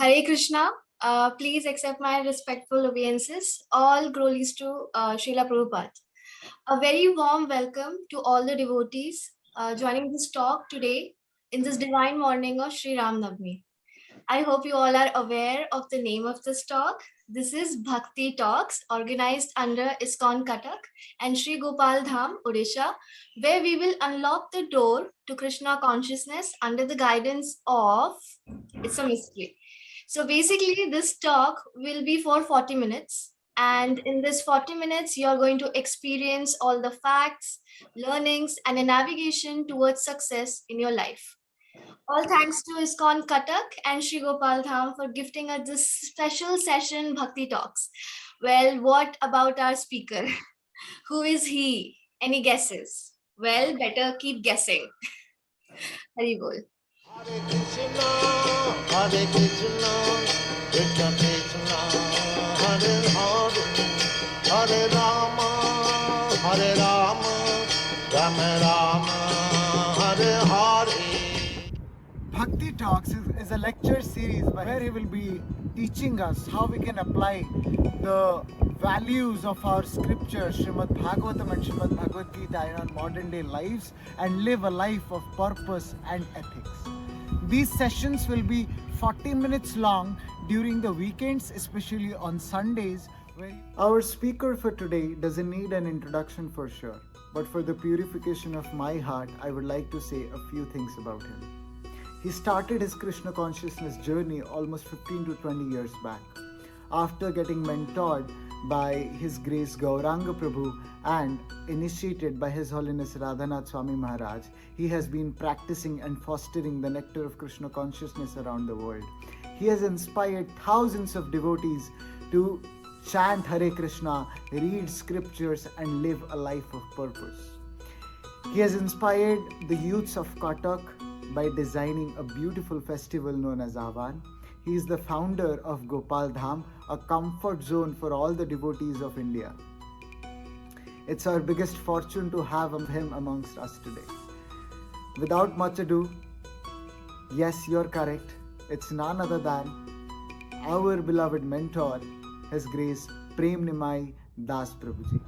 Hare Krishna. Please accept my respectful obeisances. All glories to Srila Prabhupada. A very warm welcome to all the devotees joining this talk today in this divine morning of Sri Ram Navami. I hope you all are aware of the name of this talk. This is Bhakti Talks, organized under ISKCON Cuttack and Sri Gopal Dham, Odisha, where we will unlock the door to Krishna consciousness under the guidance of, it's a mystery. So basically, this talk will be for 40 minutes. And in this 40 minutes, you're going to experience all the facts, learnings, and a navigation towards success in your life. All thanks to ISKCON Cuttack and Sri Gopal Dham for gifting us this special session, Bhakti Talks. Well, what about our speaker? Who is he? Any guesses? Well, better keep guessing. Hari bol. Hare Krishna, Hare Krishna, Krishna Krishna, Hare Hare, Hare Rama, Hare Rama, Rama Rama, Hare Hare. Bhakti Talks is a lecture series where he will be teaching us how we can apply the values of our scriptures, Srimad Bhagavatam and Srimad Bhagavad Gita, in our modern day lives and live a life of purpose and ethics. These sessions will be 40 minutes long during the weekends, especially on Sundays. Our speaker for today doesn't need an introduction for sure, but for the purification of my heart, I would like to say a few things about him. He started his Krishna consciousness journey almost 15 to 20 years back. After getting mentored by His Grace Gauranga Prabhu and initiated by His Holiness Radhanath Swami Maharaj, he has been practicing and fostering the nectar of Krishna consciousness around the world. He has inspired thousands of devotees to chant Hare Krishna, read scriptures, and live a life of purpose. He has inspired the youths of Cuttack by designing a beautiful festival known as Ahvan. He is the founder of Gopal Dham, a comfort zone for all the devotees of India. It's our biggest fortune to have him amongst us today. Without much ado, yes, you're correct. It's none other than our beloved mentor, His Grace Prem Nimai Das Prabhuji.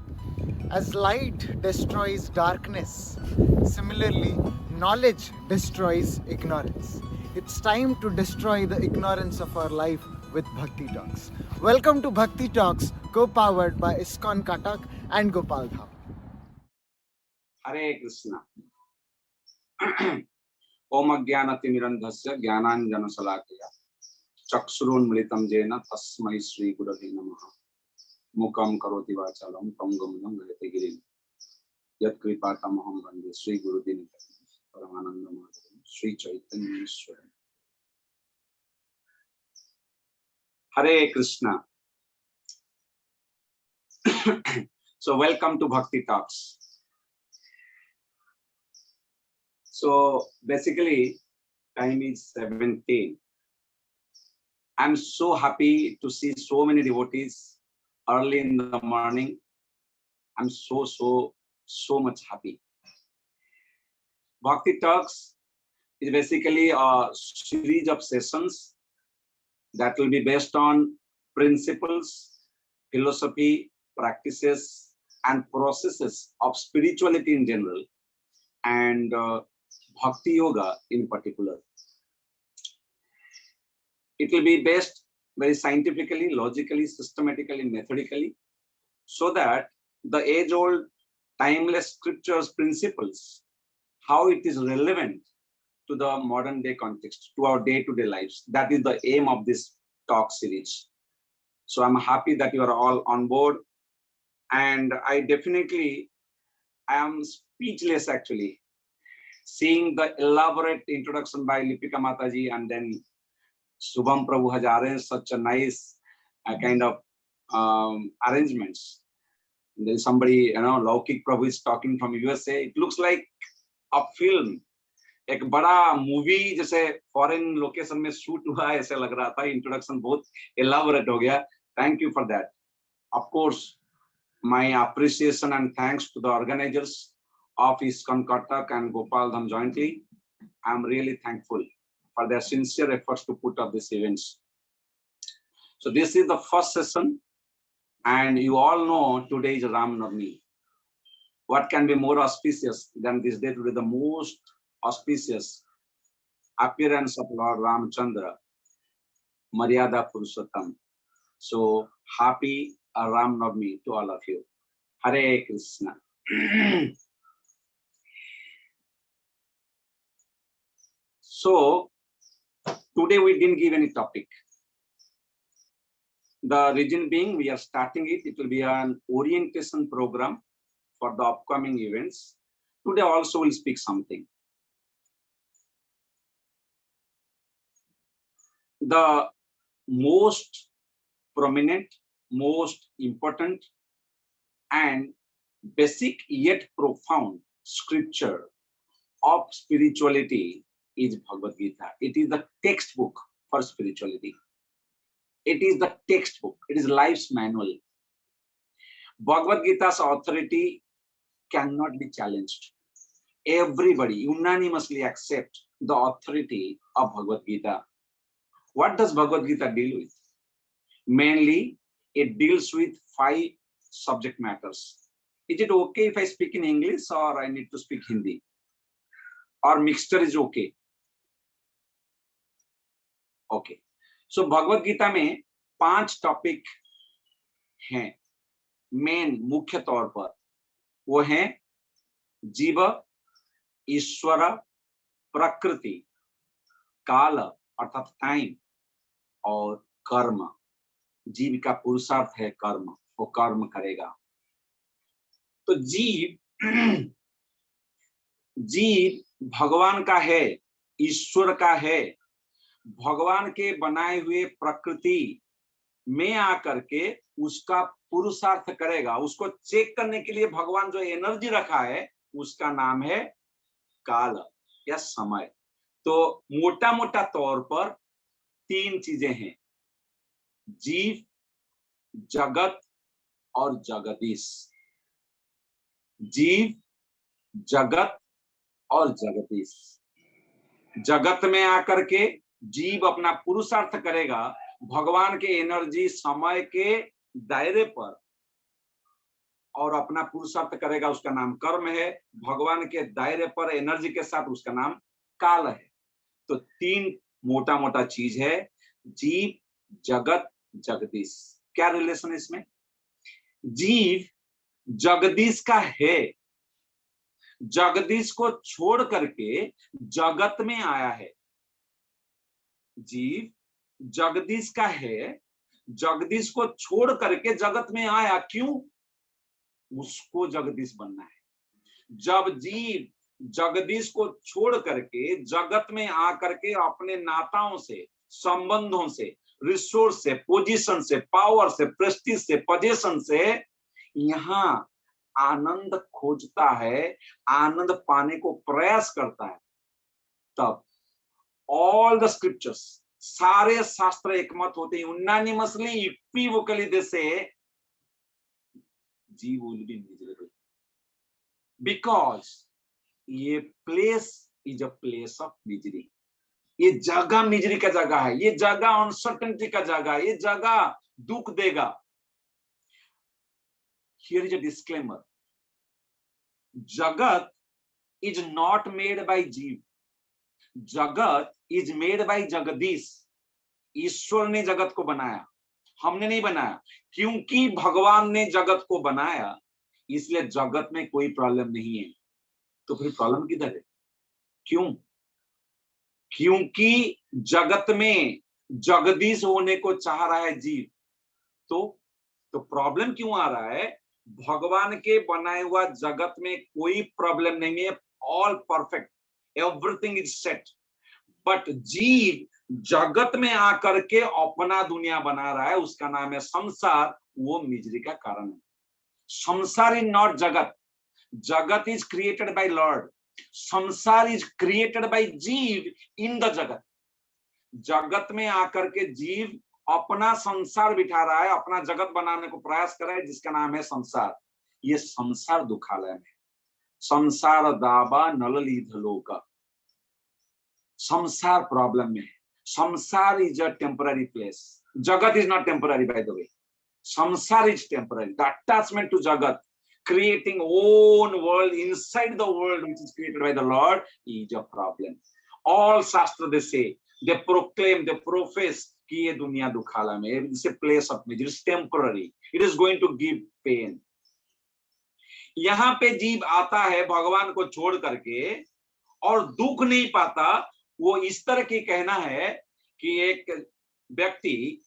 As light destroys darkness, similarly, knowledge destroys ignorance. It's time to destroy the ignorance of our life with Bhakti Talks. Welcome to Bhakti Talks, co-powered by ISKCON Cuttack and Gopal Dham. Hare Krishna. Om Ajnanatimirandhasya Jnananjana Salakaya Chakshurunmilitam Jena Tasmai Shri Gurave Namaha Mukam Karoti Vachalam Pangam Gayate Girim Yat Kripatamaham Vande Shri Guru Dinikaram Paramananda Madhavam Shri Chaitanya Ishwaram. Hare Krishna. So welcome to Bhakti Talks. So basically, time is 17. I'm so happy to see so many devotees early in the morning. I'm so much happy. Bhakti Talks is basically a series of sessions that will be based on principles, philosophy, practices, and processes of spirituality in general, and Bhakti Yoga in particular. It will be based very scientifically, logically, systematically, methodically, so that the age-old, timeless scriptures principles, how it is relevant to the modern day context, to our day-to-day lives. That is the aim of this talk series. So I'm happy that you are all on board, and I am speechless actually, seeing the elaborate introduction by Lipika Mataji, and then Subham Prabhu has arranged such a nice kind of arrangements. Then somebody, Laukik Prabhu is talking from USA. It looks like a film. एक बड़ा movie जैसे foreign location में shoot हुआ है ऐसे लग रहा था. इंट्रोडक्शन बहुत elaborate हो गया. Thank you for that. Of course, my appreciation and thanks to the organizers of ISKCON Cuttack and Gopal Dham jointly. I'm really thankful for their sincere efforts to put up these events. So this is the first session, and you all know today is Ram Navami. What can be more auspicious than this day to be the most auspicious appearance of Lord Ramchandra, Maryada Purushottam. So happy Ram Navami to all of you. Hare Krishna. So today we didn't give any topic. The reason being we are starting it. It will be an orientation program for the upcoming events. Today also we'll speak something. The most prominent, most important and basic yet profound scripture of spirituality is Bhagavad Gita. It is the textbook for spirituality. It is the textbook. It is life's manual. Bhagavad Gita's authority cannot be challenged. Everybody unanimously accept the authority of Bhagavad Gita. What does Bhagavad Gita deal with? Mainly, it deals with 5 subject matters. Is it okay if I speak in English or I need to speak Hindi? Or mixture is okay? Okay. So Bhagavad Gita में 5 topic हैं main मुख्य तौर पर. वो हैं जीव, ईश्वर, प्रकृति, काल अर्थात टाइम और कर्म. जीव का पुरुषार्थ है कर्म, वो कर्म करेगा. तो जीव भगवान का है, ईश्वर का है. भगवान के बनाए हुए प्रकृति में आकर के उसका पुरुषार्थ करेगा. उसको चेक करने के लिए भगवान जो एनर्जी रखा है उसका नाम है काल या समय. तो मोटा मोटा तौर पर 3 चीजें हैं: जीव, जगत और जगदीश. जीव, जगत और जगदीश. जगत में आकर के जीव अपना पुरुषार्थ करेगा भगवान के एनर्जी समय के दायरे पर, और अपना पुरुषार्थ करेगा, उसका नाम कर्म है. भगवान के दायरे पर एनर्जी के साथ उसका नाम काल है. तो 3 मोटा मोटा चीज है: जीव, जगत, जगदीश. क्या रिलेशन है इसमें? जीव जगदीश का है. जगदीश को छोड़ करके जगत में आया है. जीव जगदीश का है, जगदीश को छोड़ करके जगत में आया. क्यों? उसको जगदीश बनना है. जब जीव जगदीश को छोड़ करके जगत में आकर के अपने नाताओं से, संबंधों से, रिसोर्स से, पोजीशन से, पावर से, प्रेस्टीज से, पोजीशन से यहाँ आनंद खोजता है, आनंद पाने को प्रयास करता है, तब ऑल द स्क्रिप्चर्स, सारे शास्त्र एकमत होते हैं, unanimously equivocally they say जीव will be miserable because ये place is a place of misery. ये जगह मिजरी का जगह है. ये जगह अनसर्टेनिटी का जगह है. ये जगह दुख देगा. Here is a disclaimer. Jagat is not made by जीव. जगत is made by जगदीश. ईश्वर ने जगत को बनाया, हमने नहीं बनाया. क्योंकि भगवान ने जगत को बनाया इसलिए जगत में कोई प्रॉब्लम नहीं है. तो फिर प्रॉब्लम किधर है? क्यों? क्योंकि जगत में जगदीश होने को चाह रहा है जीव. तो प्रॉब्लम क्यों आ रहा है? भगवान के बनाए हुआ जगत में कोई प्रॉब्लम नहीं है. All perfect, everything is set. But जीव जगत में आकर के अपना दुनिया बना रहा है, उसका नाम है संसार. वो मिजरी का कारण है. संसार इज नॉट जगत. जगत इज क्रिएटेड बाय लॉर्ड. संसार इज क्रिएटेड बाय जीव इन द जगत. जगत में आकर के जीव अपना संसार बिठा रहा है, अपना जगत बनाने को प्रयास कर रहा है, जिसका नाम है संसार. ये संसार दुखालय में. संसार दाबा नललीध लोका. संसार प्रॉब्लम में है. संसार is a temporary place. Jagat is not temporary, by the way. Samsara is temporary. The attachment to Jagat, creating own world inside the world which is created by the Lord, is a problem. All Shastra they proclaim, they profess कि ये दुनिया दुखाला में, it's a place of misery, it's temporary, it is going to give pain. यहाँ पे जीव आता है भगवान को छोड़ करके और दुख नहीं पाता। वो इस तरह की कहना है कि एक व्यक्ति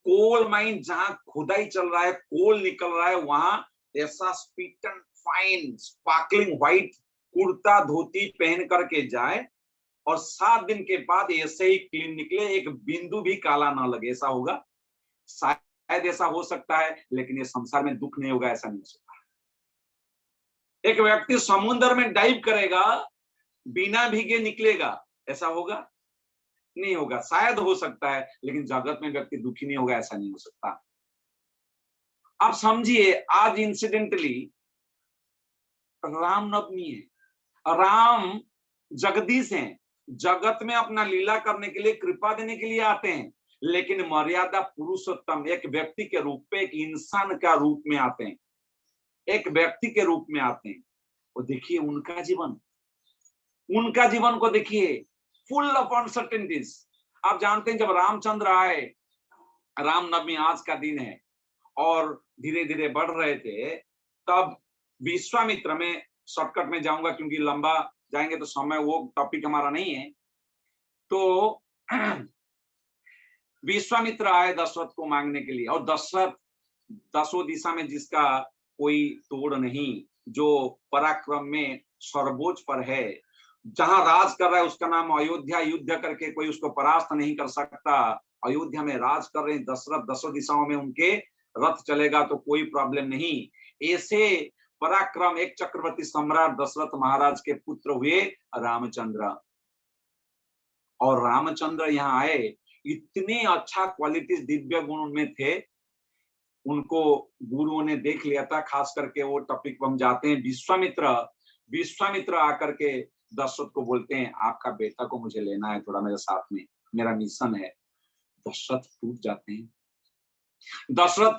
कोल माइन जहां खुदाई चल रहा है, कोल निकल रहा है, वहां ऐसा spit and fine sparkling white kurta dhoti पहन करके जाए और 7 दिन के बाद ऐसे ही क्लीन निकले, एक बिंदु भी काला ना लगे, ऐसा होगा? शायद ऐसा हो सकता है, लेकिन ये संसार में दुख नहीं होगा, ऐसा नहीं हो सकता। एक व्यक्ति समुद्र में डाइव करेगा, बिना भीगे निकलेगा, ऐसा होगा? नहीं होगा। शायद हो सकता है, लेकिन जगत में व्यक्ति दुखी नहीं होगा, ऐसा नहीं हो सकता। आप समझिए, आज इंसिडेंटली रामनवमी है, राम जगदीश हैं, जगत में अपना लीला करने के लिए, कृपा देने के लिए आते हैं, लेकिन मर्यादा पुरुषोत्तम एक व्यक्ति के रूप में, एक इंसान का रूप में आते हैं, एक व्यक्ति के रूप में आते हैं। और देखिए उनका जीवन को देखिए, फुल ऑफ अनसर्टेनिटीज। आप जानते हैं जब रामचंद्र आए, रामनवमी आज का दिन है, और धीरे धीरे बढ़ रहे थे, तब विश्वामित्र में शॉर्टकट में जाऊंगा क्योंकि लंबा जाएंगे तो समय, वो टॉपिक हमारा नहीं है। तो विश्वामित्र आए दशरथ को मांगने के लिए, और दशरथ दसों दिशा में जिसका कोई तोड़ नहीं, जो पराक्रम में सर्वोच्च पर है, जहां राज कर रहा है उसका नाम अयोध्या, युद्ध करके कोई उसको परास्त नहीं कर सकता। अयोध्या में राज कर रहे हैं दशरथ, दसों दिशाओं में उनके रथ चलेगा तो कोई प्रॉब्लम नहीं। ऐसे पराक्रम एक चक्रवर्ती सम्राट दशरथ महाराज के पुत्र हुए रामचंद्र। और रामचंद्र यहाँ आए, इतने अच्छा क्वालिटीज दिव्य गुण उनमें थे, उनको गुरुओं ने देख लिया था। खास करके वो टॉपिक पर हम जाते हैं, विश्वामित्र आकर के दशरथ को बोलते हैं, आपका बेटा को मुझे लेना है थोड़ा मेरे साथ में, मेरा मिशन है। दशरथ टूट जाते हैं। दशरथ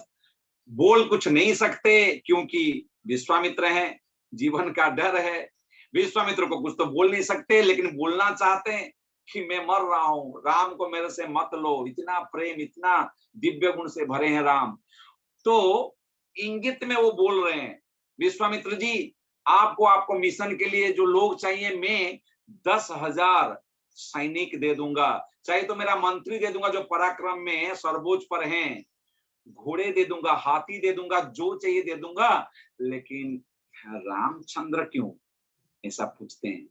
बोल कुछ नहीं सकते क्योंकि विश्वामित्र हैं, जीवन का डर है। विश्वामित्र को कुछ तो बोल नहीं सकते, लेकिन बोलना चाहते हैं कि मैं मर रहा हूं, राम को मेरे से मत लो। इतना प्रेम, इतना दिव्य गुण से भरे हैं राम। तो इंगित में वो बोल रहे हैं, विश्वामित्र जी आपको मिशन के लिए जो लोग चाहिए, मैं 10,000 सैनिक दे दूंगा, चाहे तो मेरा मंत्री दे दूंगा जो पराक्रम में सर्वोच्च पर हैं, घोड़े दे दूंगा, हाथी दे दूंगा, जो चाहिए दे दूंगा। लेकिन रामचंद्र क्यों, ऐसा पूछते हैं।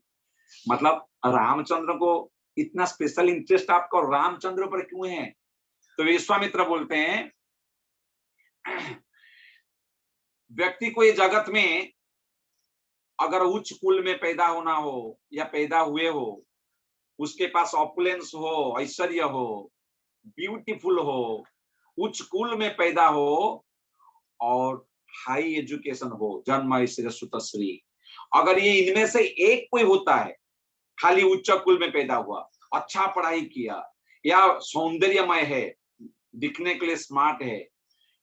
मतलब रामचंद्र को इतना स्पेशल इंटरेस्ट आपको रामचंद्र पर क्यों है? तो विश्वामित्र बोलते हैं, व्यक्ति को ये जगत में अगर उच्च कुल में पैदा होना हो या पैदा हुए हो, उसके पास ऑपुलेंस हो, ऐश्वर्य हो, ब्यूटीफुल हो, उच्च कुल में पैदा हो और हाई एजुकेशन हो, जन्म ऐश्वर्य सुतश्री, अगर ये इनमें से एक कोई होता है, खाली उच्च कुल में पैदा हुआ, अच्छा पढ़ाई किया, या सौंदर्यमय है, दिखने के लिए स्मार्ट है,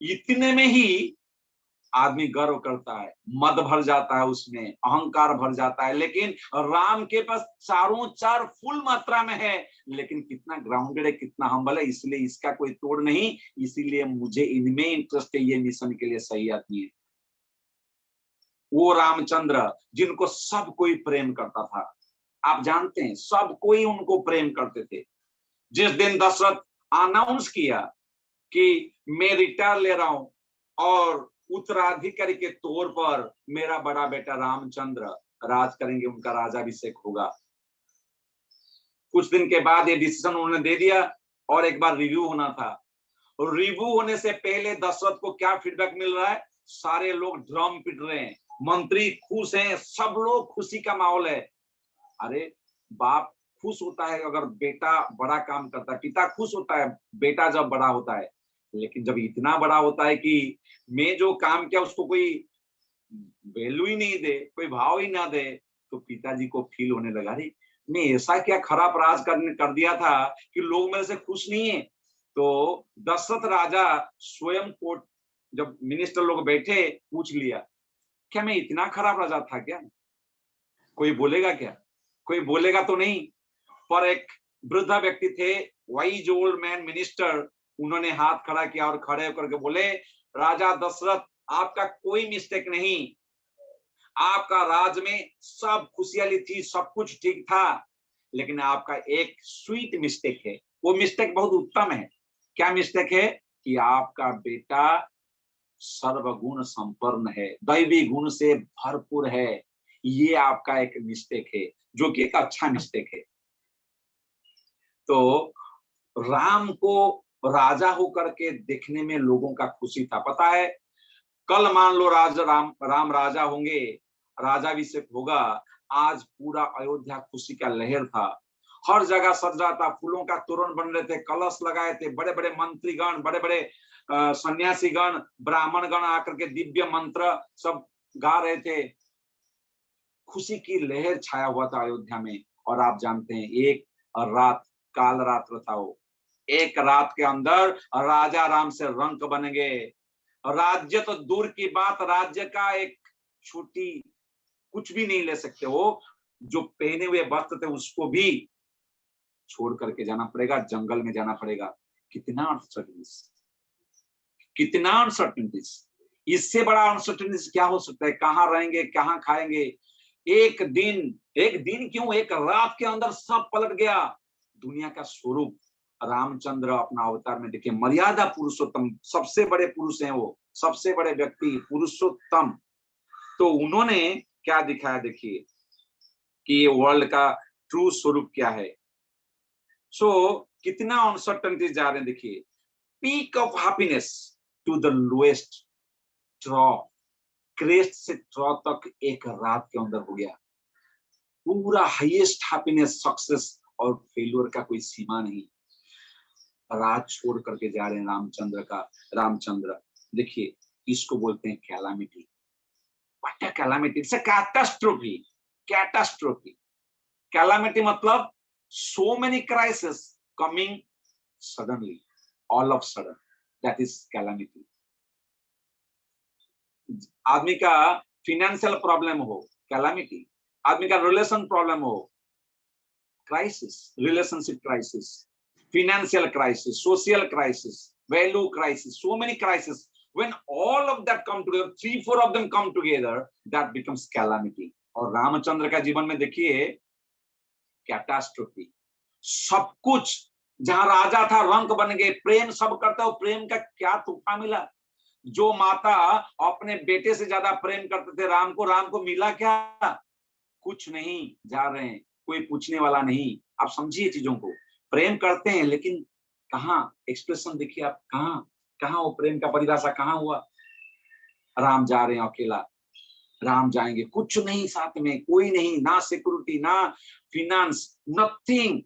इतने में ही आदमी गर्व करता है, मद भर जाता है, उसमें अहंकार भर जाता है। लेकिन राम के पास चारों चार फुल मात्रा में है, लेकिन कितना ग्राउंडेड है, कितना हम्बल है, इसलिए इसका कोई तोड़ नहीं, इसीलिए मुझे इनमें इंटरेस्ट है, ये मिशन के लिए सही आती है। वो रामचंद्र जिनको सब कोई प्रेम करता था, आप जानते हैं सब कोई उनको प्रेम करते थे। जिस दिन दशरथ अनाउंस किया कि मैं रिटायर ले रहा हूं और उत्तराधिकारी के तौर पर मेरा बड़ा बेटा रामचंद्र राज करेंगे, उनका राजाभिषेक होगा, कुछ दिन के बाद ये डिसीजन उन्होंने दे दिया और एक बार रिव्यू होना था। और रिव्यू होने से पहले दशरथ को क्या फीडबैक मिल रहा है? सारे लोग ड्रम पिट रहे हैं, मंत्री खुश हैं, सब लोग खुशी का माहौल है। अरे बाप खुश होता है अगर बेटा बड़ा काम करता है, पिता खुश होता है बेटा जब बड़ा होता है, लेकिन जब इतना बड़ा होता है कि मैं जो काम किया उसको कोई वैल्यू ही नहीं दे, कोई भाव ही ना दे, तो पिताजी को फील होने लगा, अरे मैं ऐसा क्या खराब राज कर दिया था कि लोग मेरे से खुश नहीं है। तो दशरथ राजा स्वयं कोर्ट, जब मिनिस्टर लोग बैठे, पूछ लिया, क्या मैं इतना खराब राजा था क्या? कोई बोलेगा क्या? कोई बोलेगा तो नहीं, पर एक वृद्ध व्यक्ति थे, वाइज ओल्ड मैन मिनिस्टर, उन्होंने हाथ खड़ा किया और खड़े होकर के बोले, राजा दशरथ, आपका कोई मिस्टेक नहीं, आपका राज में सब खुशहाली थी, सब कुछ ठीक था, लेकिन आपका एक स्वीट मिस्टेक है। वो मिस्टेक बहुत उत्तम है। क्या मिस्टेक है? कि आपका बेटा सर्वगुण संपन्न है, दैवी गुण से भरपूर है। ये आपका एक मिस्टेक है, जो कि एक अच्छा मिस्टेक है। तो राम को राजा होकर के देखने में लोगों का खुशी था। पता है, कल मान लो राम राजा होंगे, राजाभिषेक होगा, आज पूरा अयोध्या खुशी का लहर था। हर जगह सज रहा था, फूलों का तोरण बन रहे थे, कलश लगाए थे, बड़े बड़े मंत्रीगण, बड़े बड़े सन्यासीगण, ब्राह्मण गण आकर के दिव्य मंत्र सब गा रहे थे। खुशी की लहर छाया हुआ था अयोध्या में। और आप जानते हैं, एक रात, काल रात्र था वो, एक रात के अंदर राजा राम से रंक बनेंगे। राज्य तो दूर की बात, राज्य का एक छोटी कुछ भी नहीं ले सकते हो, जो पहने हुए वस्त्र थे उसको भी छोड़ करके जाना पड़ेगा, जंगल में जाना पड़ेगा। कितना अनसर्टेनिटीज, कितना अनसर्टेनिटीज, इससे बड़ा अनसर्टेनिटीज क्या हो सकता है? कहाँ रहेंगे, कहाँ खाएंगे? एक दिन क्यों, एक रात के अंदर सब पलट गया। दुनिया का स्वरूप रामचंद्र अपना अवतार में देखिए, मर्यादा पुरुषोत्तम, सबसे बड़े पुरुष हैं वो, सबसे बड़े व्यक्ति पुरुषोत्तम। तो उन्होंने क्या दिखाया, देखिए कि ये वर्ल्ड का ट्रू स्वरूप क्या है। कितना अनसर्टेनिटी जा रहे हैं, देखिए, peak of happiness to the lowest trough, crest से ट्रॉ तक एक रात के अंदर हो गया। पूरा हाईएस्ट हैप्पीनेस, सक्सेस और फेल्योर का कोई सीमा नहीं। राज छोड़ करके जा रहे हैं रामचंद्र। देखिए, इसको बोलते हैं calamity. What a calamity, it's a catastrophe. Catastrophe, calamity मतलब so many crises coming suddenly, all of sudden, that is calamity. आदमी का फिनेंशियल प्रॉब्लम हो, कैलामिटी। आदमी का रिलेशन प्रॉब्लम हो, crisis, relationship crisis, financial crisis, social crisis, value crisis, so many crises. When all of that come together, 3-4 of them come together, that becomes calamity. और रामचंद्र का जीवन में देखिए कैटास्ट्रोफी, सब कुछ, जहां राजा था रंक बन गए, प्रेम सब करता हो, प्रेम का क्या तोहफा मिला? जो माता अपने बेटे से ज्यादा प्रेम करते थे राम को मिला क्या? कुछ नहीं। जा रहे हैं, कोई पूछने वाला नहीं। आप समझिए चीजों को, प्रेम करते हैं लेकिन कहाँ एक्सप्रेशन देखिए आप, कहाँ वो प्रेम का परिभाषा कहाँ हुआ? राम जा रहे हैं अकेला, राम जाएंगे, कुछ नहीं साथ में, कोई नहीं, ना सिक्योरिटी, ना फिनेंस, नथिंग।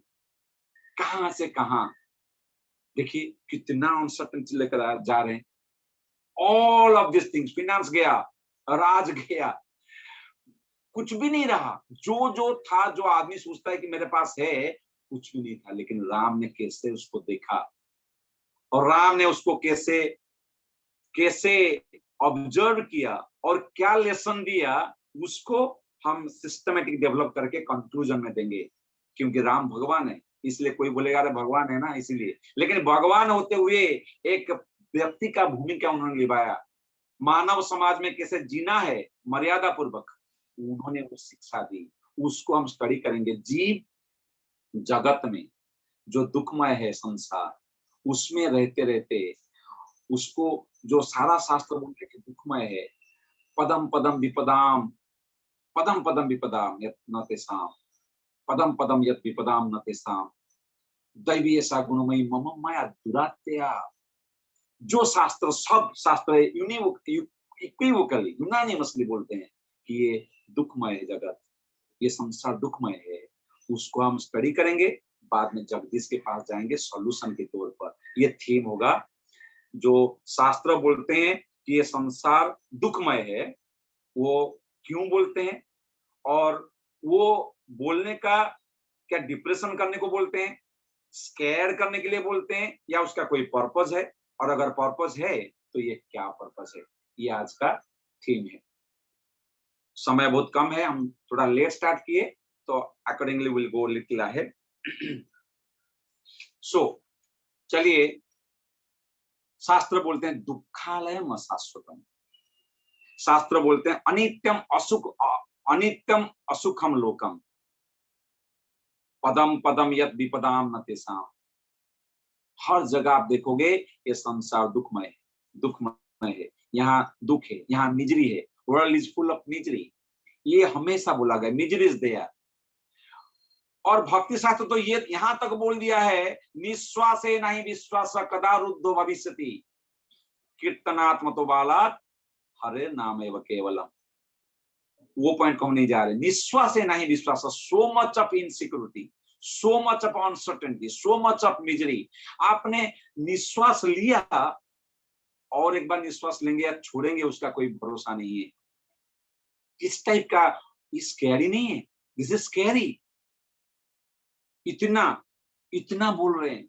कहां से कहां? देखिए कितना अनसर्टेनिटी लेकर जा रहे हैं। All of this things, finance गया, राज गया, कुछ भी नहीं रहा। जो था, जो आदमी सोचता है कि मेरे पास है, कुछ भी नहीं था। लेकिन राम ने कैसे उसको देखा, और राम ने उसको कैसे कैसे ऑब्जर्व किया और क्या लेसन दिया, उसको हम सिस्टमेटिक डेवलप करके कंक्लूजन में देंगे। क्योंकि राम भगवान है, इसलिए कोई बोलेगा अरे भगवान है ना इसीलिए, लेकिन भगवान होते हुए एक व्यक्ति का भूमिका उन्होंने निभाया। मानव समाज में कैसे जीना है मर्यादा पूर्वक, उन्होंने वो शिक्षा दी। उसको हम स्टडी करेंगे। जीव जगत में जो दुखमय है संसार, उसमें रहते रहते उसको, जो सारा शास्त्र बोलते कि दुखमय है, पदम पदम विपदाम, पदम पदम विपदाम यत् न तेषाम, पदम पदम यत् विपदाम न तेषाम, दैवी ऐसा गुणमयी मम माया दुरात्या। जो शास्त्र, सब शास्त्र इक्विवोकली, यूनानिमसली बोलते हैं कि ये दुखमय है जगत, ये संसार दुखमय है। उसको हम स्टडी करेंगे, बाद में जगदीश के पास जाएंगे सॉल्यूशन के तौर पर। ये थीम होगा। जो शास्त्र बोलते हैं कि ये संसार दुखमय है, वो क्यों बोलते हैं, और वो बोलने का क्या डिप्रेशन करने को बोलते हैं, स्केयर करने के लिए बोलते हैं या उसका कोई पर्पस है, और अगर पर्पस है तो ये क्या पर्पस है, ये आज का थीम है। समय बहुत कम है, हम थोड़ा लेट स्टार्ट किए, तो accordingly will go little ahead. So चलिए, शास्त्र बोलते हैं दुःखालयम शाश्वतम, शास्त्र बोलते हैं अनित्यम असुखम लोकम, पदम पदम यद विपदाम न तेषाम। हर जगह आप देखोगे ये संसार दुखमय है, दुखमय है, यहाँ दुख है, यहाँ मिजरी है, world is full of misery, ये हमेशा बोला गया, मिजरी इज देयर। और भक्ति शास्त्र तो ये यहां तक बोल दिया है, निश्वासे नहीं विश्वास कदा रुद्धो भविष्यति, कीर्तनात्मतो बालात हरे नाम एव केवलम। वो पॉइंट को हम नहीं जा रहे। निश्वासे नहीं विश्वास, so much of insecurity, so much of uncertainty, so much of misery. आपने निश्वास लिया और एक बार निश्वास लेंगे या छोड़ेंगे, उसका कोई भरोसा नहीं है। किस टाइप का, स्कैरी नहीं है, दिस इज स्कैरी। इतना इतना बोल रहे हैं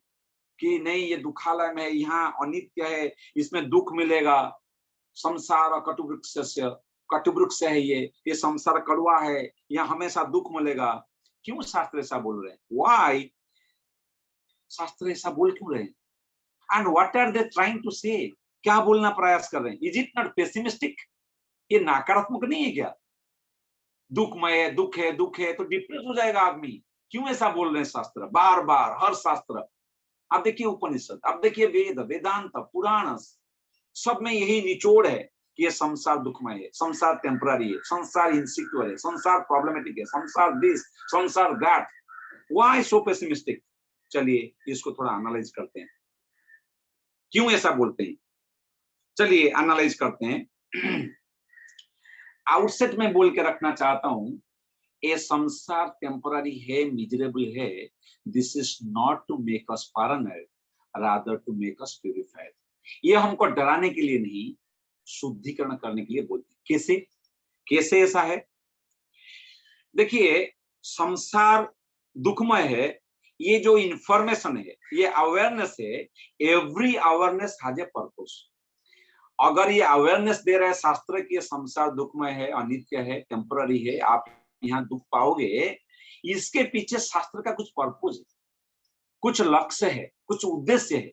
कि नहीं ये दुखालय में है, यहाँ अनित्य है, इसमें दुख मिलेगा। संसार कटुवृक्ष है, ये संसार कड़वा है, यहाँ हमेशा दुख मिलेगा। क्यों शास्त्र ऐसा बोल रहे हैं? व्हाई शास्त्र ऐसा बोल क्यों रहे हैं? And what are they trying to say? क्या बोलना प्रयास कर रहे हैं? Is it not pessimistic? ये नकारात्मक नहीं है क्या? दुखमय है, दुख है, दुख है तो डिप्रेस हो जाएगा आदमी। क्यों ऐसा बोल रहे हैं शास्त्र? बार बार हर शास्त्र, आप देखिए उपनिषद, आप देखिए वेद, वेदांत, पुराण, सब में यही निचोड़ है कि ये संसार दुखमय है, संसार टेम्पररी है, संसार इनसिक्योर है, संसार प्रॉब्लमेटिक है, संसार दिस, संसार दैट। Why so pessimistic? चलिए इसको थोड़ा एनालाइज करते हैं, क्यों ऐसा बोलते हैं। चलिए एनालाइज करते हैं। आउटसेट में बोल के रखना चाहता हूं, ये संसार टेम्पररी है, मिजरेबल है। This is not to make us paranoid, rather to make us purified. ये हमको डराने के लिए नहीं, शुद्धिकरण करने के लिए बोलते हैं। कैसे कैसे ऐसा है? देखिए, संसार दुखमय है, ये जो इंफॉर्मेशन है, ये अवेयरनेस है। Every awareness has a purpose. अगर ये अवेयरनेस दे रहा है शास्त्र की संसार दुखमय है, अनित्य है, टेम्पररी है, आप यहाँ दुख पाओगे, इसके पीछे शास्त्र का कुछ पर्पस है, कुछ लक्ष्य है, कुछ उद्देश्य है।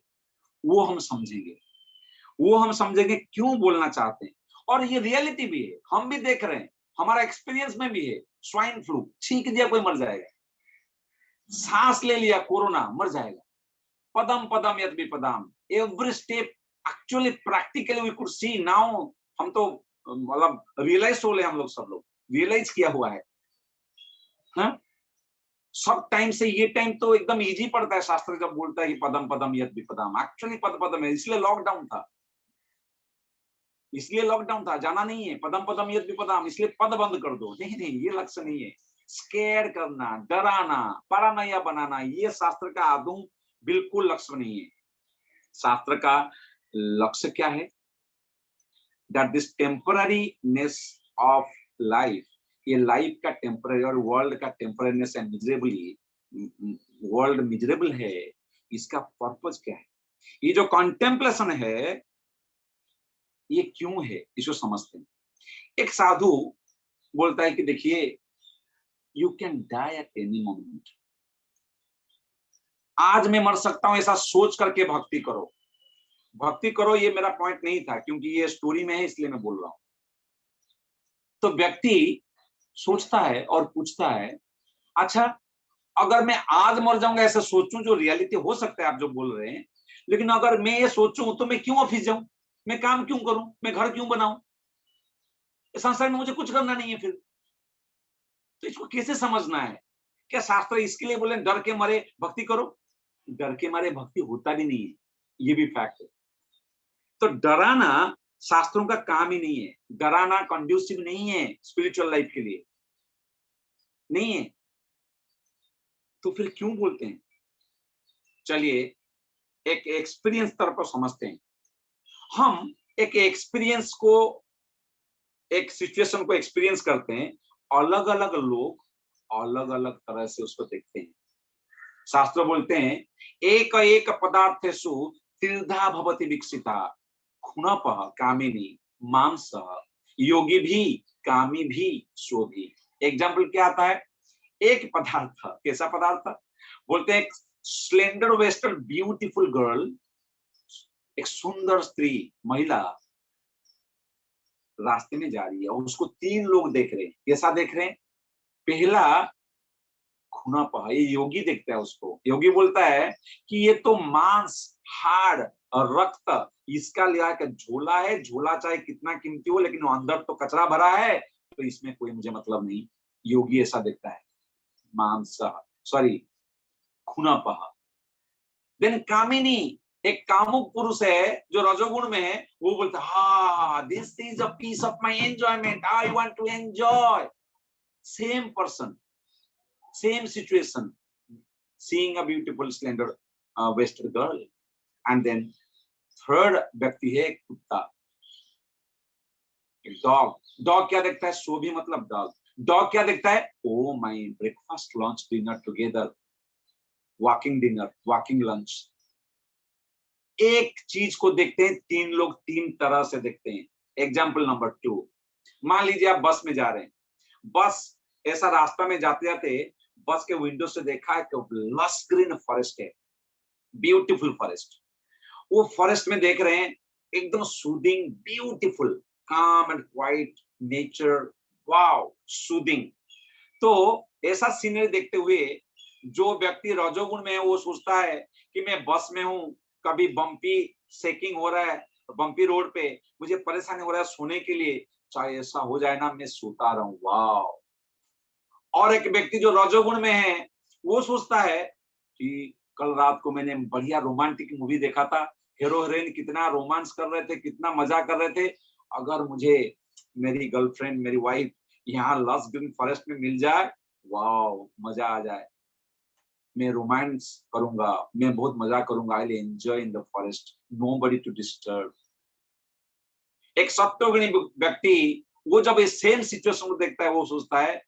वो हम समझेंगे, वो हम समझेंगे क्यों बोलना चाहते हैं। और ये रियलिटी भी है, हम भी देख रहे हैं, हमारा एक्सपीरियंस में भी है। स्वाइन फ्लू छींक दिया कोई मर जाएगा, सांस ले लिया कोरोना मर जाएगा। पदम पदम यद विपदाम, every step actually practically we could see now. हम तो मतलब रियलाइज हो ले, हम लोग सब लोग रियलाइज किया हुआ है। हाँ? सब टाइम से ये टाइम तो एकदम इजी पड़ता है। शास्त्र जब बोलता है कि पदम पदम यद विपदाम, एक्चुअली पद पदम है, इसलिए लॉकडाउन था, इसलिए लॉकडाउन था, जाना नहीं है। पदम पदम यद विपदाम, इसलिए पद बंद कर दो। नहीं नहीं, ये लक्ष्य नहीं है। स्केयर करना, डराना, पैरानोया बनाना, ये शास्त्र का आदम बिल्कुल लक्ष्य नहीं है। शास्त्र का लक्ष्य क्या है? दैट दिस टेम्पररीनेस ऑफ लाइफ, ये लाइफ का टेम्पररी और वर्ल्ड का टेम्पररीनेस एंड मिजरेबली, वर्ल्ड मिजरेबल है, इसका पर्पस क्या है? ये जो कॉन्टेम्पलेशन है, ये क्यों है, इसको समझते हैं। एक साधु बोलता है कि देखिए, you can die at any moment. आज मैं मर सकता हूं, ऐसा सोच करके भक्ति करो। भक्ति करो, ये मेरा पॉइंट नहीं था, क्योंकि ये स्टोरी में है इसलिए मैं बोल रहा हूं। तो व्यक्ति सोचता है और पूछता है, अच्छा अगर मैं आज मर जाऊंगा, ऐसा सोचूं, जो रियलिटी हो सकता है आप जो बोल रहे हैं, लेकिन अगर मैं ये सोचूं तो मैं क्यों ऑफिस जाऊं, मैं काम क्यों करूं, मैं घर क्यों बनाऊं, संसार में मुझे कुछ करना नहीं है फिर। तो इसको कैसे समझना है? क्या शास्त्र इसके लिए बोले डर के मारे भक्ति करो? डर के मारे भक्ति होता भी नहीं है, ये भी फैक्ट है। तो डराना शास्त्रों का काम ही नहीं है। डराना कंड्यूसिव नहीं है स्पिरिचुअल लाइफ के लिए, नहीं है। तो फिर क्यों बोलते हैं? चलिए एक एक्सपीरियंस तरफ को समझते हैं। हम एक एक्सपीरियंस को, एक सिचुएशन को एक्सपीरियंस करते हैं, अलग अलग लोग अलग अलग तरह से उसको देखते हैं। शास्त्र बोलते हैं एक एक पदार्थेषु त्रिधा भवति विकसिता खुनपः कामिनी मांसः योगी भी कामी भी शोभी। एग्जाम्पल क्या आता है? एक पदार्थ, कैसा पदार्थ? बोलते हैं स्लेंडर वेस्टेड ब्यूटीफुल गर्ल, एक सुंदर स्त्री महिला रास्ते में जा रही है और उसको 3 लोग देख रहे हैं। कैसा देख रहे हैं? पहला खुनापा, ये योगी देखता है उसको। योगी बोलता है कि ये तो मांस, हाड़ और रक्त इसका लिया का झोला है। झोला चाहे कितना कीमती हो लेकिन वो अंदर तो कचरा भरा है, तो इसमें कोई मुझे मतलब नहीं। योगी ऐसा देखता है। मांस सॉरी खुनापा। देन कामिनी, एक कामुक पुरुष है जो रजोगुण में है, वो बोलता है हाँ this is a piece of my enjoyment, I want to enjoy. Same person, same situation, seeing a beautiful slender waisted girl. And then third व्यक्ति है कुत्ता, डॉग। डॉग क्या देखता है? सो भी मतलब डॉग। डॉग क्या देखता है? Oh my breakfast lunch dinner together, walking dinner walking lunge. एक चीज को देखते हैं 3 लोग 3 तरह से देखते हैं। एग्जाम्पल नंबर 2, मान लीजिए आप बस में जा रहे हैं। बस ऐसा रास्ता में जाते जाते बस के विंडो से देखा है कि लस ग्रीन फॉरेस्ट है, ब्यूटीफुल फॉरेस्ट। वो फॉरेस्ट में देख रहे हैं एकदम सूदिंग, ब्यूटीफुल, काम and quite nature, wow soothing. तो ऐसा सीनरी देखते हुए जो व्यक्ति रजोगुण में है वो सोचता है कि मैं बस में हूं, कभी बम्पी सेकिंग हो रहा है, बम्पी रोड पे मुझे परेशानी हो रहा है सोने के लिए, चाहे ऐसा हो जाए ना मैं सोता रहूं, वाओ। और एक व्यक्ति जो रजोगुण में है वो सोचता है कि कल रात को मैंने बढ़िया रोमांटिक मूवी देखा था, हीरो हीरोइन कितना रोमांस कर रहे थे, कितना मजा कर रहे थे। अगर मुझे मेरी गर्लफ्रेंड, मेरी वाइफ यहाँ लस ग्रीन फॉरेस्ट में मिल जाए, वाओ मजा आ जाए, मैं रोमांस करूंगा, मैं बहुत मजा करूंगा, I will enjoy in the forest, nobody to disturb. एक सत्वगुणी व्यक्ति वो जब इस सेम सिचुएशन को देखता है वो सोचता है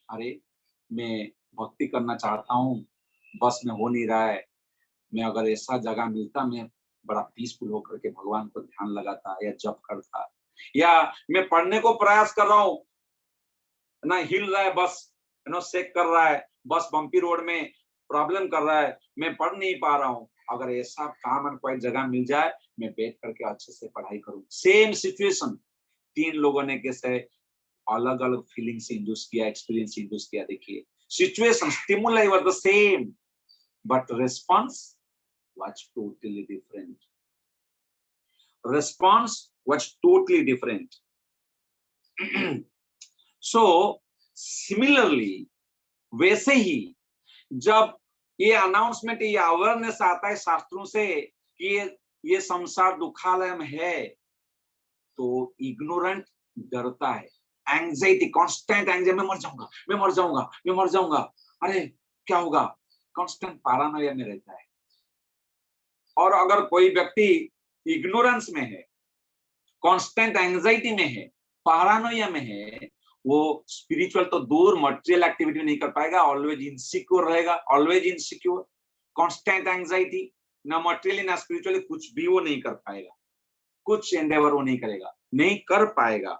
अरे मैं भक्ति करना चाहता हूँ, बस में हो नहीं रहा है, मैं अगर ऐसा जगह मिलता मैं बड़ा पीसफुल होकर के भगवान को ध्यान लगाता या जप करता, या मैं पढ़ने को प्रयास कर रहा हूँ ना, हिल रहा है बस, शेक कर रहा है, बस बम्पी रोड में प्रॉब्लम कर रहा है, मैं पढ़ नहीं पा रहा हूँ, अगर ऐसा काम एंड कोई जगह मिल जाए मैं बैठ करके अच्छे से पढ़ाई करूँ। सेम सिचुएशन, 3 लोगों ने कैसे अलग अलग फीलिंग से इंड्यूस किया, एक्सपीरियंस इंड्यूस किया। देखिए situation, stimuli were the same but response was totally different. Response was totally different. So similarly वैसे ही जब ये अनाउंसमेंट, ये अवेयरनेस आता है शास्त्रों से कि ये संसार दुखालय में है, तो इग्नोरेंट डरता है, एंजाइटी, कांस्टेंट एंजाइटी, मैं मर जाऊंगा, मैं मर जाऊंगा, मैं मर जाऊंगा, अरे क्या होगा, कांस्टेंट पैरानोया में रहता है। और अगर कोई व्यक्ति इग्नोरेंस में है, कांस्टेंट एंजाइटी में है, पैरानोया में है, वो स्पिरिचुअल तो दूर मटेरियल एक्टिविटी नहीं कर पाएगा, ऑलवेज इनसिक्योर रहेगा, ऑलवेज इनसिक्योर, कांस्टेंट एंजाइटी, ना मटेरियली ना स्पिरिचुअली कुछ भी वो नहीं कर पाएगा, कुछ एंडेवर वो नहीं करेगा, नहीं कर पाएगा,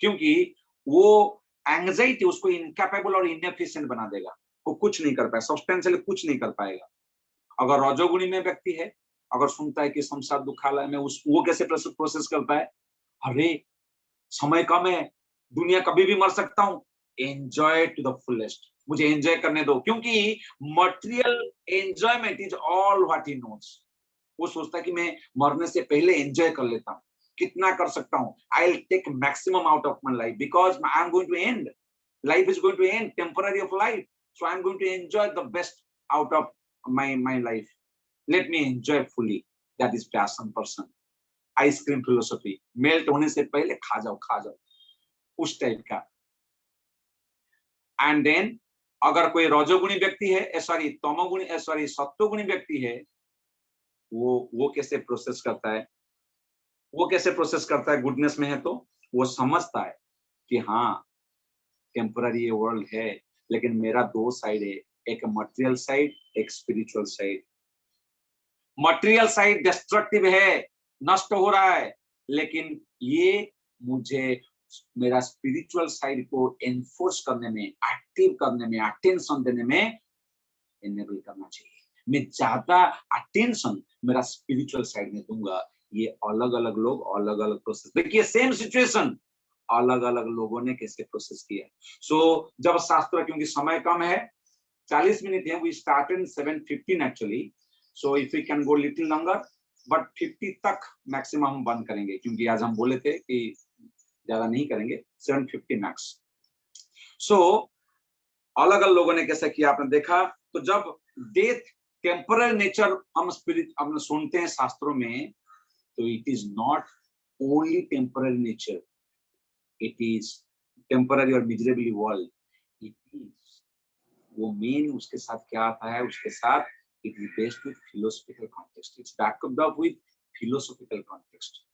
क्योंकि वो एंजाइटी उसको इनकैपेबल और इनएफिशिएंट बना देगा, वो कुछ नहीं कर पाएगा, सब्सटेंशियली कुछ नहीं कर पाएगा। अगर रजोगुणी में व्यक्ति है, अगर सुनता है कि संसार दुखालय में, वो कैसे प्रोसेस करता है, अरे समय कम है, दुनिया कभी भी मर सकता हूं, एंजॉय टू द फुलेस्ट, मुझे एंजॉय करने दो, क्योंकि material enjoyment is all what he knows. वो सोचता है कि मैं मरने से पहले एंजॉय कर लेता हूं, कितना कर सकता हूं, I will take maximum out of my life because I am going to end, life is going to end, temporary of life, so I am going to enjoy the best out of my life, let me enjoy fully, that is passion person, ice cream philosophy, melt होने से पहले खा जाओ, उस type का। And then अगर कोई रजोगुणी व्यक्ति है, सत्वगुणी व्यक्ति है, वो कैसे प्रोसेस करता है, वो कैसे प्रोसेस करता है, गुडनेस में है तो वो समझता है कि हाँ टेम्पररी ये वर्ल्ड है, लेकिन मेरा 2 साइड है, एक मटेरियल साइड, एक spiritual side. Material side destructive है, नष्ट हो रहा है, लेकिन ये मुझे मेरा स्पिरिचुअल साइड को एनफोर्स करने में, एक्टिव करने में, अटेंशन देने में एनेबल करना चाहिए। मैं ज्यादा अटेंशन मेरा स्पिरिचुअल साइड में दूंगा। ये अलग अलग लोग अलग अलग प्रोसेस, देखिए सेम सिचुएशन अलग अलग लोगों ने कैसे प्रोसेस किया। सो जब शास्त्र, क्योंकि समय कम है, 40 मिनट है, we started 7:15 actually, so if you can go little longer, but 50 तक मैक्सिमम हम बंद करेंगे, क्योंकि आज हम बोले थे कि ज्यादा नहीं करेंगे, 7:50 मैक्स। सो अलग अलग लोगों ने कैसा किया आपने देखा। तो जब डेथ टेम्पररी नेचर हम स्पिरिट हम सुनते हैं शास्त्रों में, तो it is not only temporary nature, it is temporary और मिजरेबली वर्ल्ड। इट इज वो मेन उसके साथ क्या आता है, उसके साथ it is based with philosophical context, it's backup up with philosophical context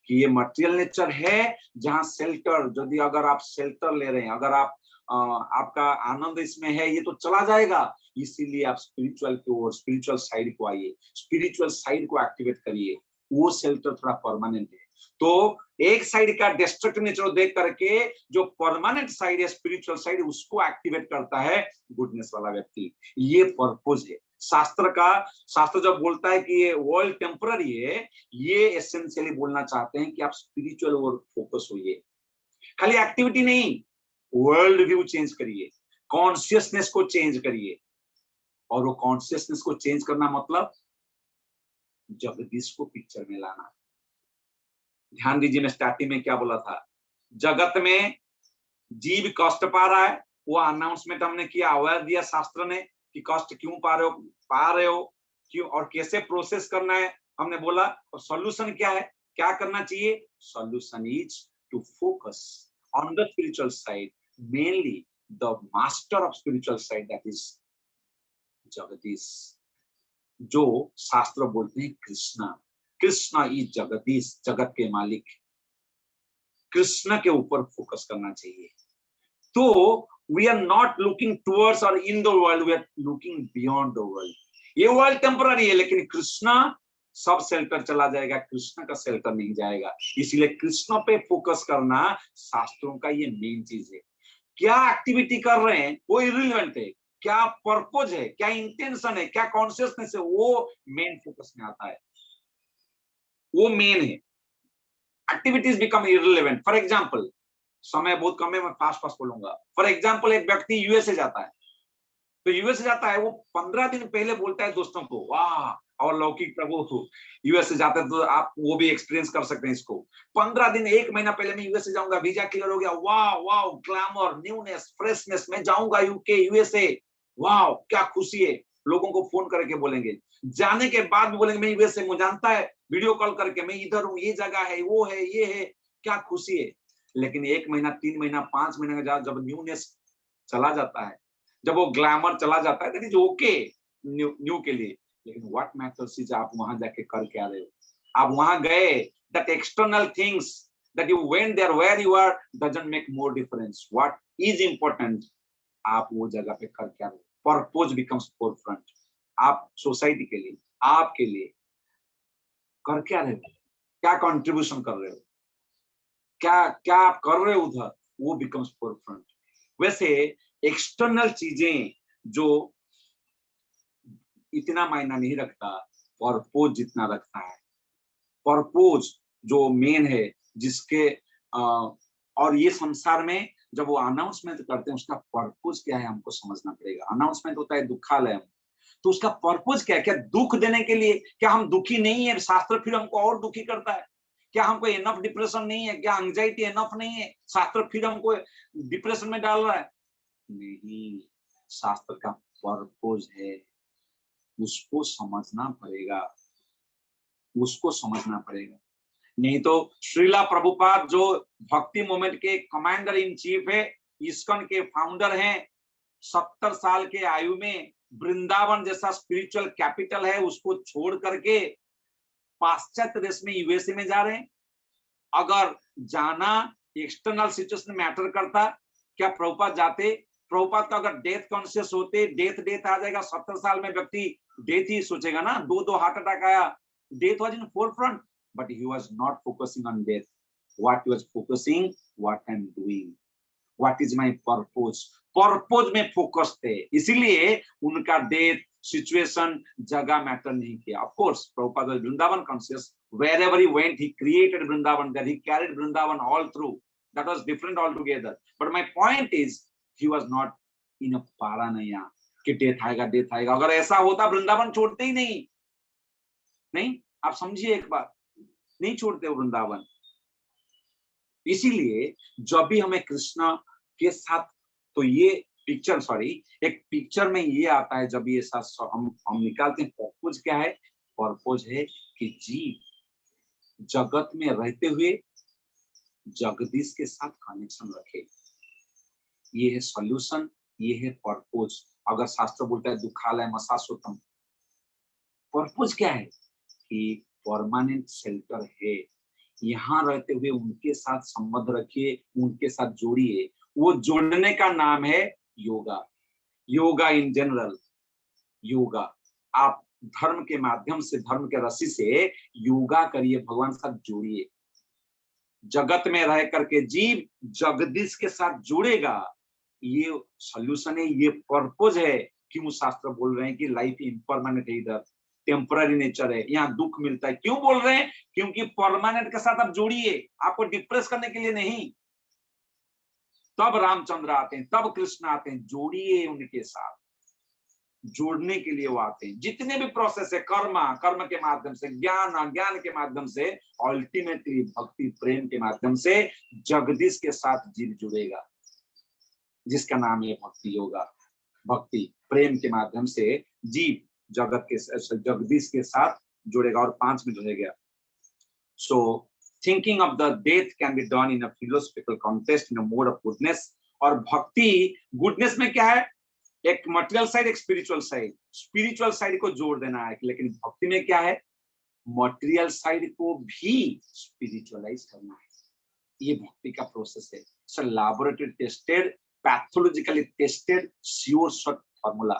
कि ये मटेरियल नेचर है जहां शेल्टर, यदि अगर आप शेल्टर ले रहे हैं, अगर आप आपका आनंद इसमें है, ये तो चला जाएगा, इसीलिए आप स्पिरिचुअल की ओर, स्पिरिचुअल साइड को आइए, स्पिरिचुअल साइड को एक्टिवेट करिए, वो शेल्टर थोड़ा परमानेंट है। तो एक साइड का डिस्ट्रक्टिव नेचर देख करके जो परमानेंट साइड है, स्पिरिचुअल साइड, उसको एक्टिवेट करता है गुडनेस वाला व्यक्ति। ये पर्पस है शास्त्र का। शास्त्र जब बोलता है कि ये वर्ल्ड टेम्पररी है, ये एसेंशियली बोलना चाहते हैं कि आप स्पिरिचुअल ओर फोकस होइए, खाली एक्टिविटी नहीं, वर्ल्ड व्यू चेंज करिए, कॉन्शियसनेस को चेंज करिए। और वो कॉन्शियसनेस को चेंज करना मतलब जगदीश को पिक्चर में लाना। ध्यान दीजिए, मैं स्टार्टिंग में क्या बोला था, जगत में जीव कष्ट पा रहा है, वो अनाउंसमेंट हमने किया, अवेयर दिया शास्त्र ने कि कष्ट क्यों पा रहे हो क्यों, और कैसे प्रोसेस करना है हमने बोला। और सॉल्यूशन क्या है, क्या करना चाहिए, solution is to focus on the spiritual side, mainly the master of spiritual side, that is Jagdish, जो शास्त्र बोलते हैं कृष्णा। कृष्णा इज जगदीश, जगत के मालिक, कृष्ण के ऊपर फोकस करना चाहिए। तो we are not looking towards or in the world, we are looking beyond the world. ये वर्ल्ड टेम्पररी है, लेकिन कृष्णा सब शेल्टर चला जाएगा, कृष्ण का शेल्टर नहीं जाएगा। इसलिए कृष्ण पे फोकस करना शास्त्रों का ये मेन चीज है। क्या एक्टिविटी कर रहे हैं वो इररिलेवेंट है, क्या पर्पज है, क्या इंटेंशन है, क्या कॉन्शियसनेस है, वो मेन फोकस में आता है, वो मेन है। Activities become irrelevant. For example, समय बहुत कम है, मैं फास्ट बोलूंगा। फॉर एग्जाम्पल, एक व्यक्ति यूएसए जाता है, तो यूएसए जाता है, वो 15 दिन पहले बोलता है दोस्तों को, वाह, और लौकिक प्रभु यूएसए जाते हैं, तो आप वो भी एक्सपीरियंस कर सकते हैं इसको। 15 दिन, 1 महीना पहले मैं यूएसए जाऊंगा, वीजा क्लियर हो गया, वाह वाह, ग्लैमर, न्यूनेस, फ्रेशनेस, मैं जाऊंगा यूके, यूएसए, वाह क्या खुशी है। लोगों को फोन करके बोलेंगे, जाने के बाद भी बोलेंगे मैं यूएसए हूं, जानता है, वीडियो कॉल करके मैं इधर हूँ, ये जगह है, वो है, ये है, क्या खुशी है। लेकिन 1 महीना, 3 महीना, 5 महीने का जब न्यूनेस चला जाता है, जब वो ग्लैमर चला जाता है, दैट इज ओके न्यू के लिए, लेकिन व्हाट मैटर्स इज आप वहां जाके कर क्या रहे हो। आप वहां गए, that external things that you went there, where you are doesn't make more difference. What is important, आप वो जगह पे कर क्या रहे हो। Purpose becomes forefront. आप सोसाइटी के लिए, आपके लिए कर क्या रहे हो, क्या कंट्रीब्यूशन कर रहे हो, क्या क्या आप कर रहे हो उधर, वो बिकम्स फोरफ्रंट। वैसे एक्सटर्नल चीजें जो इतना मायना नहीं रखता, पर्पस जितना रखता है। पर्पस जो मेन है, जिसके और ये संसार में जब वो अनाउंसमेंट करते हैं, उसका पर्पस क्या है हमको समझना पड़ेगा। अनाउंसमेंट होता है दुखालय, तो उसका पर्पस क्या है, क्या दुख देने के लिए, क्या हम दुखी नहीं है, शास्त्र फिर हमको और दुखी करता है, क्या हमको इनफ डिप्रेशन नहीं है, क्या एंजाइटी इनफ नहीं है, शास्त्र फिर हमको डिप्रेशन में डाल रहा है। नहीं, शास्त्र का पर्पस है, उसको समझना पड़ेगा, उसको समझना पड़ेगा। नहीं तो श्रीला प्रभुपाद जो भक्ति मूवमेंट के कमांडर इन चीफ है, इस्कॉन के फाउंडर हैं, 70 साल के आयु में वृंदावन जैसा स्पिरिचुअल कैपिटल है, उसको छोड़ करके पाश्चात्य देश में, यूएसए में जा रहे हैं। अगर जाना एक्सटर्नल सिचुएशन मैटर करता, क्या प्रभुपाद जाते? प्रभुपाद का अगर डेथ कॉन्शियस होते, डेथ आ जाएगा, 70 साल में व्यक्ति डेथ ही सोचेगा ना, दो हार्ट अटैक आया, death was in forefront, but he was not focusing on death. What he was focusing, what I am doing, what is my purpose, purpose में फोकस थे, इसीलिए उनका डेथ सिचुएशन जगह मैटर नहीं किया. Of course Prabhupada was Vrindavan conscious, wherever he went he created Vrindavan, that he carried Vrindavan all through, that was different altogether. But my point is he was not in a paranoia कि death आएगा. अगर ऐसा होता वृंदावन छोड़ते ही नहीं, आप समझिए एक बात, नहीं छोड़ते वृंदावन. इसीलिए जब भी हमें कृष्ण के साथ, तो ये पिक्चर, एक पिक्चर में ये आता है, जब ये ऐसा हम निकालते हैं, पर्पस क्या है? पर्पस है कि जीव जगत में रहते हुए जगदीश के साथ कनेक्शन रखे. ये है सॉल्यूशन, ये है पर्पस. अगर शास्त्र बोलता है दुखालय मशाश्वतम, पर्पस क्या है? कि परमानेंट शेल्टर है, यहाँ रहते हुए उनके साथ संबंध रखिए, उनके साथ जोड़िए. वो जोड़ने का नाम है yoga. Yoga in general, yoga. आप धर्म के माध्यम से, धर्म के रस्सी से योगा करिए, भगवान के साथ जोड़िए. जगत में रह करके जीव जगदीश के साथ जुड़ेगा, ये सॉल्यूशन है, ये पर्पस है. क्यों शास्त्र बोल रहे हैं कि लाइफ इम्परमानेंट है, इधर टेम्पररी नेचर है, यहाँ दुख मिलता है. क्यों बोल रहे हैं? क्योंकि परमानेंट के साथ आप जोड़िए, आपको डिप्रेस करने के लिए नहीं. तब रामचंद्र आते हैं, तब कृष्ण आते हैं, जोड़िए उनके साथ. जोड़ने के लिए वो आते हैं. जितने भी प्रोसेस है, कर्म के माध्यम से, ज्ञान के माध्यम से, अल्टीमेटली भक्ति प्रेम के माध्यम से जगदीश के साथ जीव जुड़ेगा, जिसका नाम है भक्ति योगा. भक्ति प्रेम के माध्यम से जीव जगदीश के साथ जुड़ेगा. और 5 मिनट रह गया. सो thinking of the death can be done in a philosophical context, in a mode of goodness. और भक्ति गुडनेस में क्या है? एक मटेरियल साइड, एक स्पिरिचुअल साइड. स्पिरिचुअल साइड को जोड़ देना है, लेकिन भक्ति में क्या है? मटेरियल साइड को भी स्पिरिचुअलाइज करना है. ये भक्ति का प्रोसेस है. So laboratory tested, pathologically tested, sure shot formula,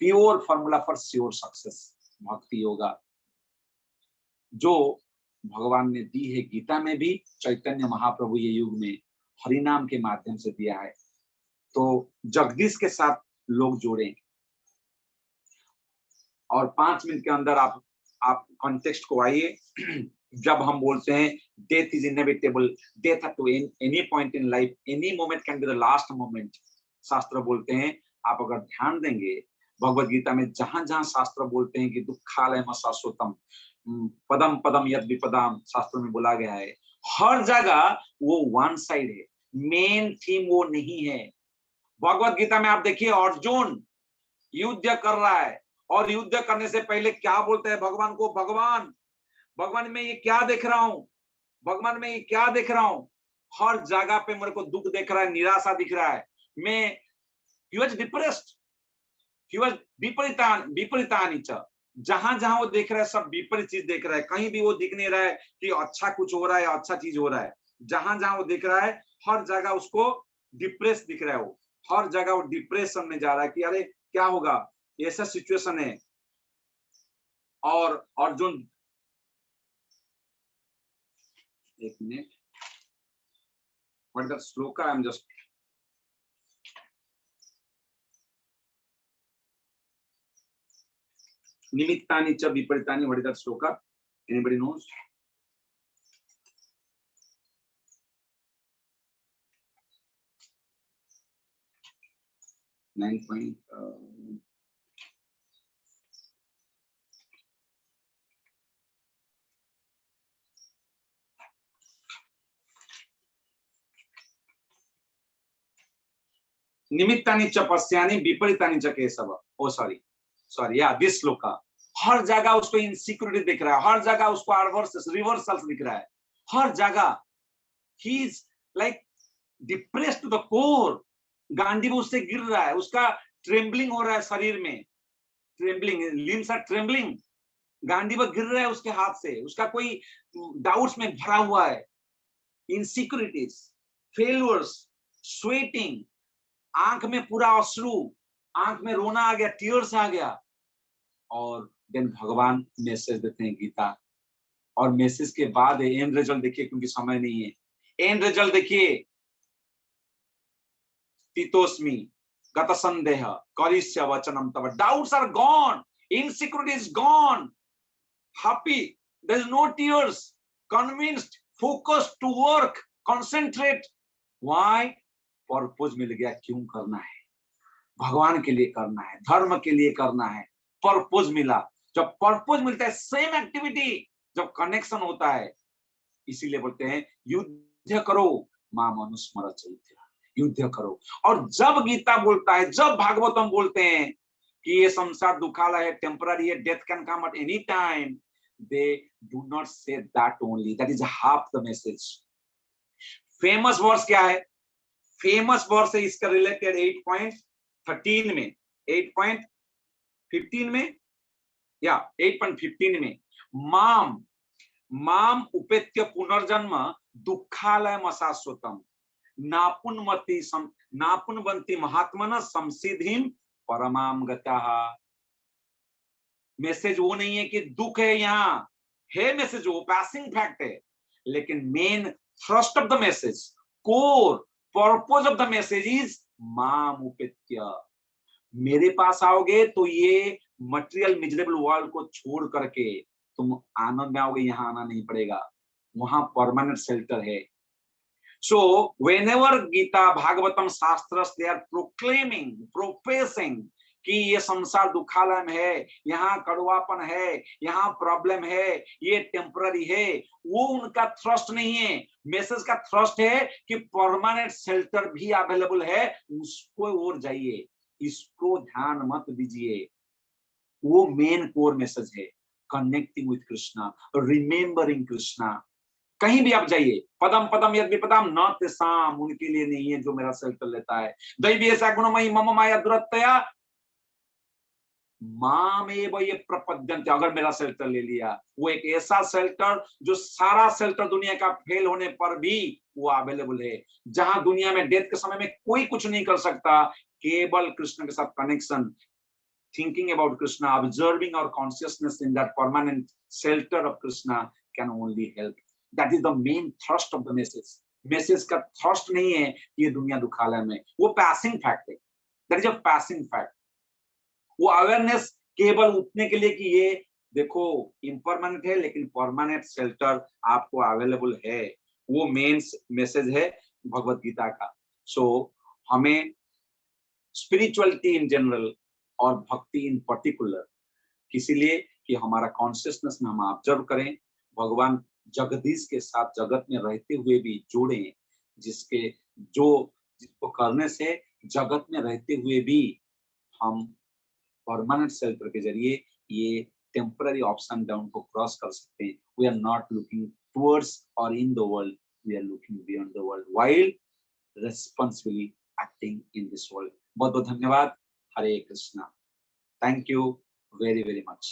pure formula for sure success. भक्ति योगा जो भगवान ने दी है, गीता में भी, चैतन्य महाप्रभु ये युग में हरिनाम के माध्यम से दिया है. तो जगदीश के साथ लोग जोड़ें. और 5 मिनट के अंदर आप कॉन्टेक्स्ट को आइए. जब हम बोलते हैं death is inevitable, death at any point in life, any moment can be the last moment, शास्त्र बोलते हैं. आप अगर ध्यान देंगे भगवद गीता में, जहां जहां शास्त्र बोलते हैं कि दुखालय मशाश्वतम, पदम पदम यद विपदाम, शास्त्र में बोला गया है, हर जगह वो वन साइड है, मेन थीम वो नहीं है. भगवत गीता में आप देखिए, अर्जुन युद्ध कर रहा है, और युद्ध करने से पहले क्या बोलते हैं भगवान को? भगवान में ये क्या देख रहा हूं? भगवान में ये क्या देख रहा हूं? हर जगह पे मेरे को दुख दिख रहा है, निराशा दिख रहा है. मैं he was depressed, he was विपरीतानि. जहां जहां वो देख रहा है, सब विपरीत चीज देख रहा है. कहीं भी वो दिख नहीं रहा है कि अच्छा कुछ हो रहा है, अच्छा चीज हो रहा है. जहां जहां वो दिख रहा है, हर जगह उसको डिप्रेस दिख रहा है. वो हर जगह वो डिप्रेशन में जा रहा है कि अरे क्या होगा, ऐसा सिचुएशन है. और अर्जुन, एक minute, what the shloka, I am just, निमित्तानि च विपरीतानि, what is that shloka? Anybody knows? निमित्तानि च पश्यानि विपरीतानि च Keshav. Oh sorry, this shloka. हर जगह उसको इनसिक्योरिटी दिख रहा है, हर जगह उसको रिवर्सल्स दिख रहा है, हर जगह ही is like depressed to the core. Gandiva उससे गिर रहा है, उसका ट्रेम्बलिंग हो रहा है शरीर में, trembling, limbs are trembling. Gandiva गिर रहा है उसके हाथ से, उसका कोई डाउट्स में भरा हुआ है, इनसिक्योरिटीज, फेलियर्स, स्वेटिंग, आंख में पूरा अश्रु, आंख में रोना आ गया, टीयर्स आ गया, और देन भगवान मैसेज देते हैं गीता। और मैसेज के बाद एंड रिजल्ट देखिए, क्योंकि समय नहीं है, एंड रिजल्ट देखिए, तीतोस्मि गत संदेह करिष्य वचनम तव, doubts are gone, insecurity is gone, happy, there is no tears, convinced, focused to work, concentrate. Why? Purpose मिल गया, क्यों करना है, भगवान के लिए करना है, धर्म के लिए करना है, पर्पस मिला। जब पर्पस मिलता है, सेम एक्टिविटी, जब कनेक्शन होता है, इसीलिए बोलते हैं युद्ध करो माम अनुस्मर चैत्य, युद्ध करो। और जब गीता बोलता है, जब भागवतम बोलते हैं कि ये संसार दुखालय है, टेम्पररी है, death can come at any time, they do not say that only, that is half the message. Famous verse क्या है? फेमस वर्स है इसका रिलेटेड 8.13 में, 8.15 में या 8.15 में, माम माम उपेत्य पुनर्जन्म दुखालयम अशाश्वतम नापुनवंति महात्मन संसिधिम परमाम गतः। मैसेज वो नहीं है कि दुख है, यहाँ है मैसेज, वो पासिंग फैक्ट है, लेकिन main thrust of the message, core purpose of the message is माम उपेत्य। मेरे पास आओगे तो ये मटेरियल मिजरेबल वर्ल्ड को छोड़ करके तुम आनंद में आओगे, यहाँ आना नहीं पड़ेगा, वहां परमानेंट शेल्टर है। सो व्हेनेवर गीता भागवतम शास्त्र दे आर प्रोक्लेमिंग, प्रोफेसिंग कि ये संसार दुखालय में है, यहाँ कड़वापन है, यहाँ प्रॉब्लम है, ये टेम्पररी है, वो उनका थ्रस्ट नहीं है। मैसेज का थ्रस्ट है कि परमानेंट शेल्टर भी अवेलेबल है, उसको ओर जाइए, इसको ध्यान मत दीजिए। वो मेन कोर मैसेज है, connecting with Krishna, remembering Krishna. कहीं भी आप जाइए, पदम पदम यद विपदम न तेषाम, उनके लिए नहीं है जो मेरा शेल्टर लेता है। दैवी ऐसा गुणमयी मम माया दुरत्तया माम एव ये प्रपद्यन्ते, अगर मेरा शेल्टर ले लिया, वो एक ऐसा शेल्टर जो सारा शेल्टर दुनिया का फेल होने पर भी वो अवेलेबल है, जहां दुनिया में डेथ के समय में कोई कुछ नहीं कर सकता, केवल कृष्ण के साथ connection, thinking about Krishna, observing our consciousness in that permanent shelter of Krishna can only help. That is the main thrust of the message. Message का thrust नहीं है ये दुनिया दुखालय में, वो passing fact है, that is a passing fact. वो awareness केवल उठने के लिए कि ये देखो impermanent है लेकिन permanent shelter आपको available है, वो main message है भगवत गीता का। So हमें spirituality in general और भक्ति इन पर्टिकुलर, इसीलिए कि हमारा कॉन्शियसनेस में हम ऑब्जर्व करें, भगवान जगदीश के साथ जगत में रहते हुए भी जोड़े, जिसको करने से जगत में रहते हुए भी हम परमानेंट शेल्टर के जरिए ये टेम्पररी अप्स एंड डाउन को क्रॉस कर सकते हैं। We are not looking towards or in the world, we are looking beyond the world while responsibly acting in this world. बहुत बहुत धन्यवाद। हरे Krishna. Thank you very, very much.